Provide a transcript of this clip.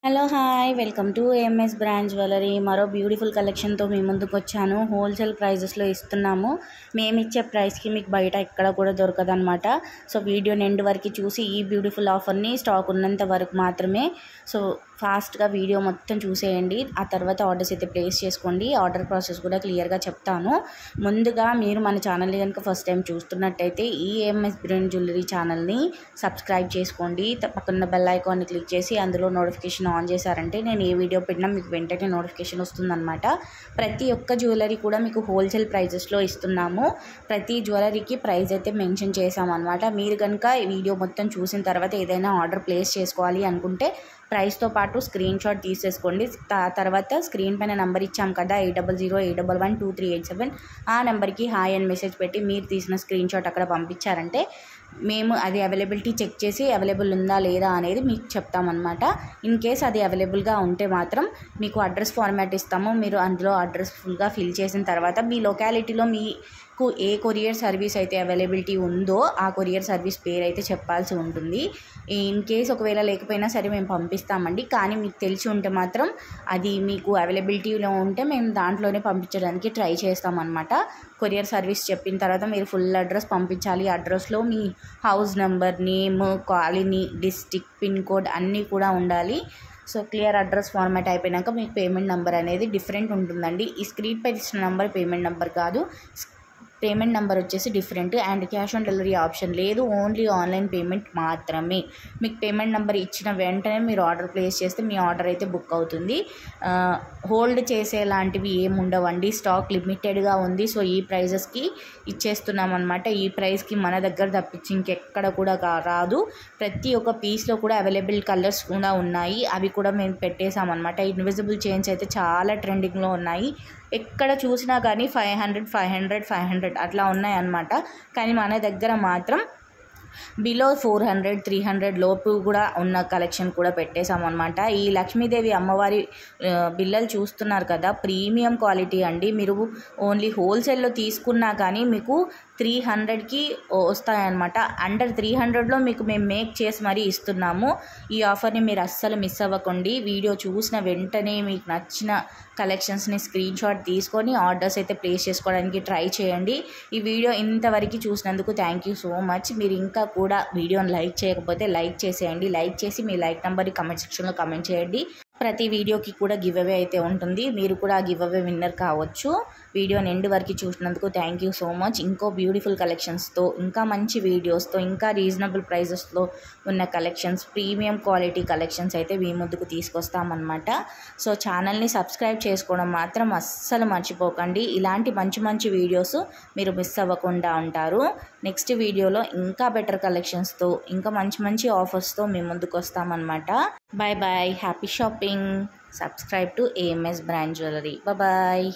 Hello hi welcome to AMS brand jewellery. మరో beautiful కలెక్షన్తో మీ ముందుకు వచ్చాను. హోల్సేల్ ప్రైజెస్లో ఇస్తున్నాము. మేము ఇచ్చే ప్రైస్కి మీకు బయట ఎక్కడ కూడా దొరకదనమాట. సో వీడియోని ఎండ్ వరకు చూసి ఈ బ్యూటిఫుల్ ఆఫర్ని స్టాక్ ఉన్నంత వరకు మాత్రమే సో ఫాస్ట్గా వీడియో మొత్తం చూసేయండి. ఆ తర్వాత ఆర్డర్స్ అయితే ప్లేస్ చేసుకోండి. ఆర్డర్ ప్రాసెస్ కూడా క్లియర్గా చెప్తాను. ముందుగా మీరు మన ఛానల్ని కనుక ఫస్ట్ టైం చూస్తున్నట్టయితే ఈ ఏఎంఎస్ బ్రాండ్ జ్యువెలరీ ఛానల్ని సబ్స్క్రైబ్ చేసుకోండి. పక్కన బెల్ ఐకాన్ని క్లిక్ చేసి అందులో నోటిఫికేషన్ ఆన్ చేశారంటే నేను ఏ వీడియో పెట్టినా మీకు వెంటనే నోటిఫికేషన్ వస్తుందన్నమాట. ప్రతి ఒక్క జ్యువెలరీ కూడా మీకు హోల్సేల్ ప్రైజెస్లో ఇస్తున్నాము. ప్రతి జ్యువెలరీకి ప్రైస్ అయితే మెన్షన్ చేసామన్నమాట. మీరు కనుక ఈ వీడియో మొత్తం చూసిన తర్వాత ఏదైనా ఆర్డర్ ప్లేస్ చేసుకోవాలి అనుకుంటే ప్రైస్తో పాటు స్క్రీన్ షాట్ తీసేసుకోండి. తర్వాత స్క్రీన్ పైన నెంబర్ ఇచ్చాం కదా 8008112387 ఆ నెంబర్కి హాయ్ అని మెసేజ్ పెట్టి మీరు తీసిన స్క్రీన్ షాట్ అక్కడ పంపించారంటే మేము అది అవైలబిలిటీ చెక్ చేసి అవైలబుల్ ఉందా లేదా అనేది మీకు చెప్తామన్నమాట. ఇన్ కేస్ అది అవైలబుల్గా ఉంటే మాత్రం మీకు అడ్రస్ ఫార్మాట్ ఇస్తాము. మీరు అందులో అడ్రస్ ఫుల్గా ఫిల్ చేసిన తర్వాత మీ లొకాలిటీలో మీకు ఏ కొరియర్ సర్వీస్ అయితే అవైలబిలిటీ ఉందో ఆ కొరియర్ సర్వీస్ పేరు అయితే చెప్పాల్సి ఉంటుంది. ఇన్ కేస్ ఒకవేళ లేకపోయినా సరే మేము పంపిస్తామండి. కానీ మీకు తెలిసి ఉంటే మాత్రం అది మీకు అవైలబిలిటీలో ఉంటే మేము దాంట్లోనే పంపించడానికి ట్రై చేస్తామన్నమాట. కొరియర్ సర్వీస్ చెప్పిన తర్వాత మీరు ఫుల్ అడ్రస్ పంపించాలి. అడ్రస్లో మీ house number, name, colony, district, pin code అన్నీ కూడా ఉండాలి. సో క్లియర్ అడ్రస్ ఫార్మాట్ అయిపోయాక మీకు పేమెంట్ నెంబర్ అనేది డిఫరెంట్ ఉంటుందండి. ఈ స్క్రీన్ పై ఇచ్చిన నెంబర్ పేమెంట్ నెంబర్ కాదు. పేమెంట్ నెంబర్ వచ్చేసి different and cash on delivery option లేదు. ఓన్లీ ఆన్లైన్ పేమెంట్ మాత్రమే. మీకు పేమెంట్ నెంబర్ ఇచ్చిన వెంటనే మీరు ఆర్డర్ ప్లేస్ చేస్తే మీ ఆర్డర్ అయితే బుక్ అవుతుంది. హోల్డ్ చేసేలాంటివి ఏముండవండి. స్టాక్ లిమిటెడ్గా ఉంది. సో ఈ ప్రైజెస్కి ఇచ్చేస్తున్నాం అనమాట. ఈ ప్రైస్కి మన దగ్గర తప్పించి ఇంకెక్కడ కూడా రాదు. ప్రతి ఒక్క పీస్లో కూడా అవైలబుల్ కలర్స్ కూడా ఉన్నాయి. అవి కూడా మేము పెట్టేసామన్నమాట. ఇన్విజిబుల్ చైన్స్ అయితే చాలా ట్రెండింగ్లో ఉన్నాయి. ఎక్కడ చూసినా కానీ 500 అట్లా ఉన్నాయన్నమాట. కానీ మన దగ్గర మాత్రం బిలో 400 300 లోపు కూడా ఉన్న కలెక్షన్ కూడా పెట్టేశామన్నమాట. ఈ లక్ష్మీదేవి అమ్మవారి బిల్లలు చూస్తున్నారు కదా, ప్రీమియం క్వాలిటీ అండి. మీరు ఓన్లీ హోల్సేల్లో తీసుకున్నా కానీ మీకు 300కి వస్తాయన్నమాట. అండర్ 300లో మీకు మేము మేక్ చేసి మరీ ఇస్తున్నాము. ఈ ఆఫర్ని మీరు అస్సలు మిస్ అవ్వకండి. వీడియో చూసిన వెంటనే మీకు నచ్చిన కలెక్షన్స్ని స్క్రీన్ షాట్ తీసుకొని ఆర్డర్స్ అయితే ప్లేస్ చేసుకోవడానికి ట్రై చేయండి. ఈ వీడియో ఇంతవరకు చూసినందుకు థ్యాంక్ యూ సో మచ్. మీరు ఇంకా కూడా వీడియోని లైక్ చేయకపోతే లైక్ చేసేయండి. లైక్ చేసి మీ లైక్ నెంబర్ని కమెంట్ సెక్షన్లో కమెంట్ చేయండి. ప్రతి వీడియోకి కూడా గివ్ అవే అయితే ఉంటుంది. మీరు కూడా ఆ గివ్ అవే విన్నర్ కావచ్చు. వీడియోని ఎండ్ వరకు చూసినందుకు థ్యాంక్ యూ సో మచ్. ఇంకో బ్యూటిఫుల్ కలెక్షన్స్తో, ఇంకా మంచి వీడియోస్తో, ఇంకా రీజనబుల్ ప్రైజెస్లో ఉన్న కలెక్షన్స్, ప్రీమియం క్వాలిటీ కలెక్షన్స్ అయితే మీ ముందుకు తీసుకొస్తామన్నమాట. సో ఛానల్ని సబ్స్క్రైబ్ చేసుకోవడం మాత్రం అస్సలు మర్చిపోకండి. ఇలాంటి మంచి మంచి వీడియోస్ మీరు మిస్ అవ్వకుండా ఉంటారు. నెక్స్ట్ వీడియోలో ఇంకా బెటర్ కలెక్షన్స్తో, ఇంకా మంచి మంచి ఆఫర్స్తో మీ ముందుకు వస్తామన్నమాట. Bye bye. Happy shopping. Subscribe to AMS Brand Jewelry. Bye bye.